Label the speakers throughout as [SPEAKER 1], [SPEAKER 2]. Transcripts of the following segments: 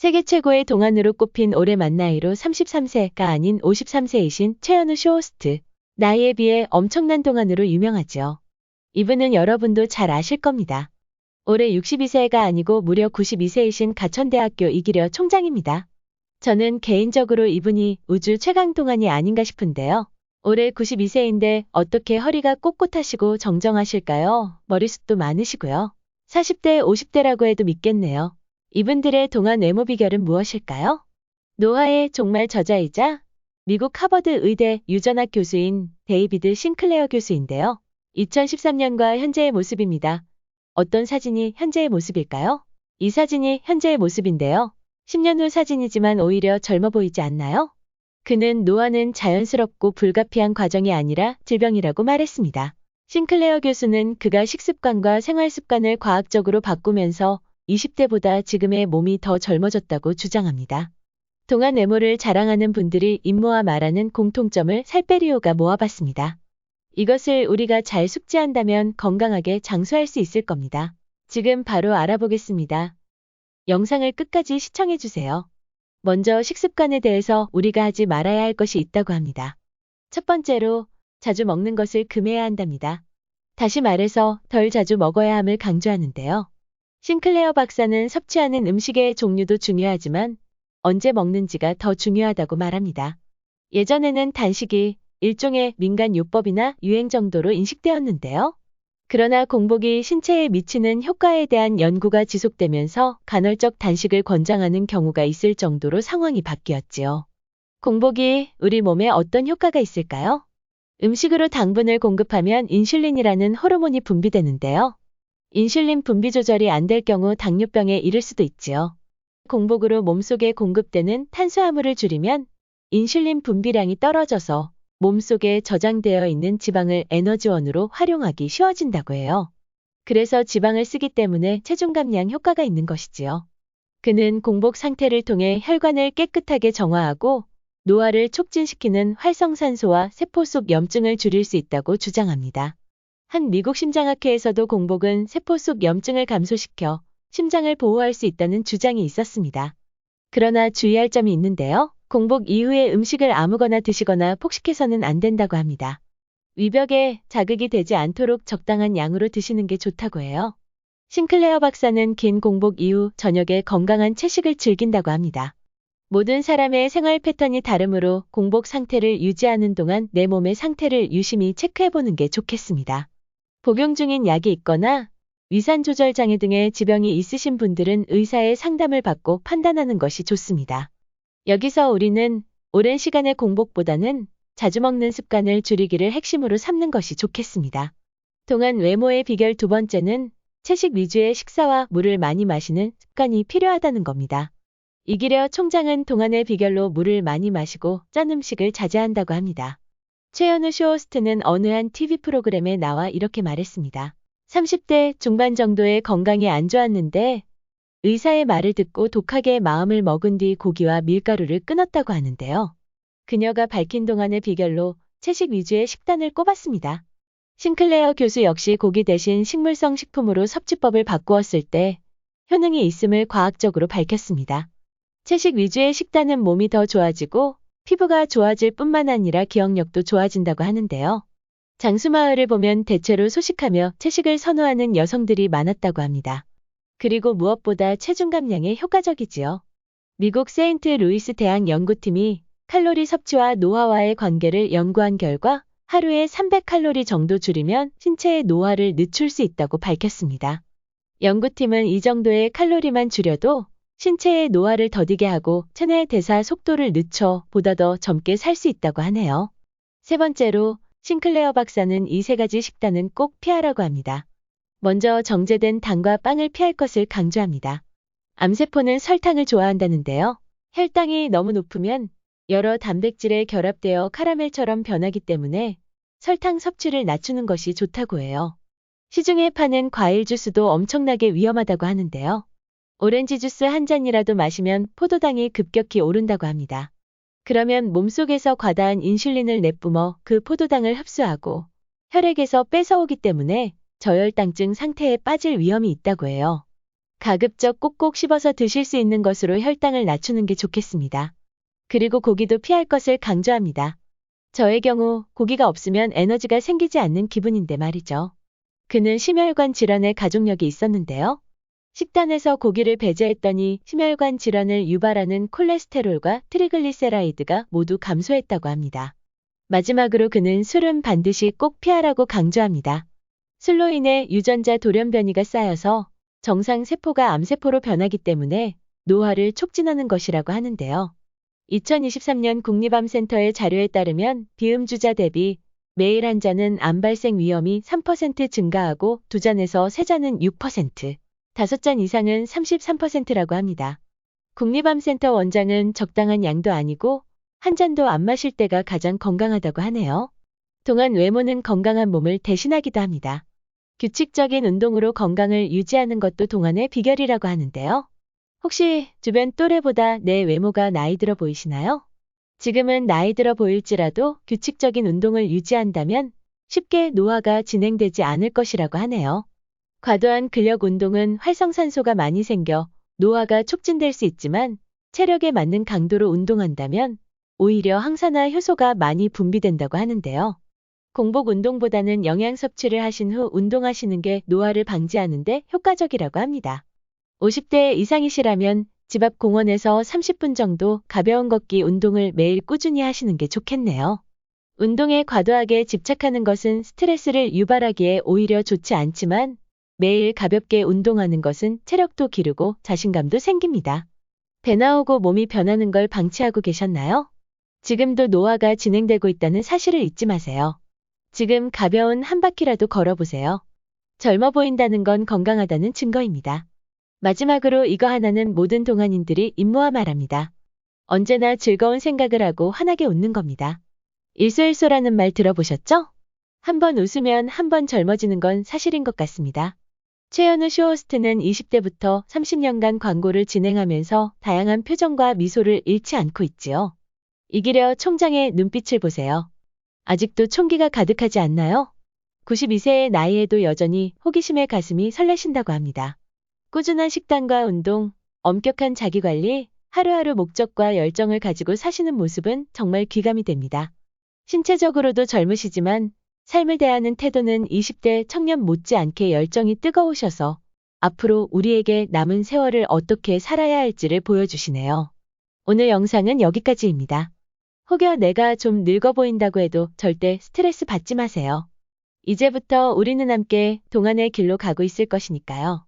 [SPEAKER 1] 세계 최고의 동안으로 꼽힌 올해 만 나이로 33세가 아닌 53세이신 최현우 쇼호스트. 나이에 비해 엄청난 동안으로 유명하죠. 이분은 여러분도 잘 아실 겁니다. 올해 62세가 아니고 무려 92세이신 가천대학교 이기려 총장입니다. 저는 개인적으로 이분이 우주 최강 동안이 아닌가 싶은데요. 올해 92세인데 어떻게 허리가 꼿꼿하시고 정정하실까요? 머리숱도 많으시고요. 40대, 50대라고 해도 믿겠네요. 이분들의 동안 외모 비결은 무엇일까요? 노화의 종말 저자이자 미국 하버드 의대 유전학 교수인 데이비드 싱클레어 교수인데요. 2013년과 현재의 모습입니다. 어떤 사진이 현재의 모습일까요? 이 사진이 현재의 모습인데요. 10년 후 사진이지만 오히려 젊어 보이지 않나요? 그는 노화는 자연스럽고 불가피한 과정이 아니라 질병이라고 말했습니다. 싱클레어 교수는 그가 식습관과 생활 습관을 과학적으로 바꾸면서 20대보다 지금의 몸이 더 젊어졌다고 주장합니다. 동안 외모를 자랑하는 분들이 임모아 말하는 공통점을 살빼리오가 모아봤습니다. 이것을 우리가 잘 숙지한다면 건강하게 장수할 수 있을 겁니다. 지금 바로 알아보겠습니다. 영상을 끝까지 시청해주세요. 먼저 식습관에 대해서 우리가 하지 말아야 할 것이 있다고 합니다. 첫 번째로 자주 먹는 것을 금해야 한답니다. 다시 말해서 덜 자주 먹어야 함을 강조하는데요. 싱클레어 박사는 섭취하는 음식의 종류도 중요하지만 언제 먹는지가 더 중요하다고 말합니다. 예전에는 단식이 일종의 민간요법이나 유행 정도로 인식되었는데요. 그러나 공복이 신체에 미치는 효과에 대한 연구가 지속되면서 간헐적 단식을 권장하는 경우가 있을 정도로 상황이 바뀌었지요. 공복이 우리 몸에 어떤 효과가 있을까요? 음식으로 당분을 공급하면 인슐린이라는 호르몬이 분비되는데요. 인슐린 분비 조절이 안 될 경우 당뇨병에 이를 수도 있지요. 공복으로 몸속에 공급되는 탄수화물을 줄이면 인슐린 분비량이 떨어져서 몸속에 저장되어 있는 지방을 에너지원으로 활용하기 쉬워진다고 해요. 그래서 지방을 쓰기 때문에 체중 감량 효과가 있는 것이지요. 그는 공복 상태를 통해 혈관을 깨끗하게 정화하고 노화를 촉진시키는 활성산소와 세포 속 염증을 줄일 수 있다고 주장합니다. 한 미국 심장학회에서도 공복은 세포 속 염증을 감소시켜 심장을 보호할 수 있다는 주장이 있었습니다. 그러나 주의할 점이 있는데요. 공복 이후에 음식을 아무거나 드시거나 폭식해서는 안 된다고 합니다. 위벽에 자극이 되지 않도록 적당한 양으로 드시는 게 좋다고 해요. 싱클레어 박사는 긴 공복 이후 저녁에 건강한 채식을 즐긴다고 합니다. 모든 사람의 생활 패턴이 다르므로 공복 상태를 유지하는 동안 내 몸의 상태를 유심히 체크해보는 게 좋겠습니다. 복용 중인 약이 있거나 위산 조절 장애 등의 지병이 있으신 분들은 의사의 상담을 받고 판단하는 것이 좋습니다. 여기서 우리는 오랜 시간의 공복보다는 자주 먹는 습관을 줄이기를 핵심으로 삼는 것이 좋겠습니다. 동안 외모의 비결 두 번째는 채식 위주의 식사와 물을 많이 마시는 습관이 필요하다는 겁니다. 이기려 총장은 동안의 비결로 물을 많이 마시고 짠 음식을 자제한다고 합니다. 최현우 쇼호스트는 어느 한 TV 프로그램에 나와 이렇게 말했습니다. 30대 중반 정도의 건강이 안 좋았는데 의사의 말을 듣고 독하게 마음을 먹은 뒤 고기와 밀가루를 끊었다고 하는데요. 그녀가 밝힌 동안의 비결로 채식 위주의 식단을 꼽았습니다. 싱클레어 교수 역시 고기 대신 식물성 식품으로 섭취법을 바꾸었을 때 효능이 있음을 과학적으로 밝혔습니다. 채식 위주의 식단은 몸이 더 좋아지고 피부가 좋아질 뿐만 아니라 기억력도 좋아진다고 하는데요. 장수마을을 보면 대체로 소식하며 채식을 선호하는 여성들이 많았다고 합니다. 그리고 무엇보다 체중 감량에 효과적이지요. 미국 세인트 루이스 대학 연구팀이 칼로리 섭취와 노화와의 관계를 연구한 결과 하루에 300칼로리 정도 줄이면 신체의 노화를 늦출 수 있다고 밝혔습니다. 연구팀은 이 정도의 칼로리만 줄여도 신체의 노화를 더디게 하고 체내 대사 속도를 늦춰 보다 더 젊게 살 수 있다고 하네요. 세 번째로 싱클레어 박사는 이 세 가지 식단은 꼭 피하라고 합니다. 먼저 정제된 당과 빵을 피할 것을 강조합니다. 암세포는 설탕을 좋아한다는데요. 혈당이 너무 높으면 여러 단백질에 결합되어 카라멜처럼 변하기 때문에 설탕 섭취를 낮추는 것이 좋다고 해요. 시중에 파는 과일 주스도 엄청나게 위험하다고 하는데요. 오렌지 주스 한 잔이라도 마시면 포도당이 급격히 오른다고 합니다. 그러면 몸속에서 과다한 인슐린을 내뿜어 그 포도당을 흡수하고 혈액에서 뺏어오기 때문에 저혈당증 상태에 빠질 위험이 있다고 해요. 가급적 꼭꼭 씹어서 드실 수 있는 것으로 혈당을 낮추는 게 좋겠습니다. 그리고 고기도 피할 것을 강조합니다. 저의 경우 고기가 없으면 에너지가 생기지 않는 기분인데 말이죠. 그는 심혈관 질환의 가족력이 있었는데요. 식단에서 고기를 배제했더니 심혈관 질환을 유발하는 콜레스테롤과 트리글리세라이드가 모두 감소했다고 합니다. 마지막으로 그는 술은 반드시 꼭 피하라고 강조합니다. 술로 인해 유전자 돌연변이가 쌓여서 정상 세포가 암세포로 변하기 때문에 노화를 촉진하는 것이라고 하는데요. 2023년 국립암센터의 자료에 따르면 비음주자 대비 매일 한 잔은 암 발생 위험이 3% 증가하고 2잔에서 3잔은 6%, 5잔 이상은 33%라고 합니다. 국립암센터 원장은 적당한 양도 아니고 한 잔도 안 마실 때가 가장 건강하다고 하네요. 동안 외모는 건강한 몸을 대신하기도 합니다. 규칙적인 운동으로 건강을 유지하는 것도 동안의 비결이라고 하는데요. 혹시 주변 또래보다 내 외모가 나이 들어 보이시나요? 지금은 나이 들어 보일지라도 규칙적인 운동을 유지한다면 쉽게 노화가 진행되지 않을 것이라고 하네요. 과도한 근력 운동은 활성산소가 많이 생겨 노화가 촉진될 수 있지만 체력에 맞는 강도로 운동한다면 오히려 항산화 효소가 많이 분비된다고 하는데요. 공복 운동보다는 영양 섭취를 하신 후 운동하시는 게 노화를 방지하는 데 효과적이라고 합니다. 50대 이상이시라면 집 앞 공원에서 30분 정도 가벼운 걷기 운동을 매일 꾸준히 하시는 게 좋겠네요. 운동에 과도하게 집착하는 것은 스트레스를 유발하기에 오히려 좋지 않지만 매일 가볍게 운동하는 것은 체력도 기르고 자신감도 생깁니다. 배 나오고 몸이 변하는 걸 방치하고 계셨나요? 지금도 노화가 진행되고 있다는 사실을 잊지 마세요. 지금 가벼운 한 바퀴라도 걸어보세요. 젊어 보인다는 건 건강하다는 증거입니다. 마지막으로 이거 하나는 모든 동안인들이 임모아 말합니다. 언제나 즐거운 생각을 하고 환하게 웃는 겁니다. 일소일소라는 말 들어보셨죠? 한 번 웃으면 한 번 젊어지는 건 사실인 것 같습니다. 최현우 쇼호스트는 20대부터 30년간 광고를 진행하면서 다양한 표정과 미소를 잃지 않고 있지요. 이기려 총장의 눈빛을 보세요. 아직도 총기가 가득하지 않나요? 92세의 나이에도 여전히 호기심의 가슴이 설레신다고 합니다. 꾸준한 식단과 운동, 엄격한 자기관리, 하루하루 목적과 열정을 가지고 사시는 모습은 정말 귀감이 됩니다. 신체적으로도 젊으시지만 삶을 대하는 태도는 20대 청년 못지않게 열정이 뜨거우셔서 앞으로 우리에게 남은 세월을 어떻게 살아야 할지를 보여주시네요. 오늘 영상은 여기까지입니다. 혹여 내가 좀 늙어 보인다고 해도 절대 스트레스 받지 마세요. 이제부터 우리는 함께 동안의 길로 가고 있을 것이니까요.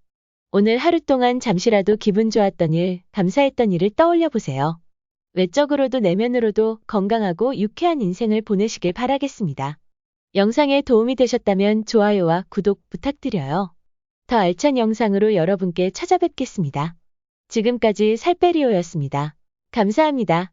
[SPEAKER 1] 오늘 하루 동안 잠시라도 기분 좋았던 일, 감사했던 일을 떠올려 보세요. 외적으로도 내면으로도 건강하고 유쾌한 인생을 보내시길 바라겠습니다. 영상에 도움이 되셨다면 좋아요와 구독 부탁드려요. 더 알찬 영상으로 여러분께 찾아뵙겠습니다. 지금까지 살빼리오였습니다. 감사합니다.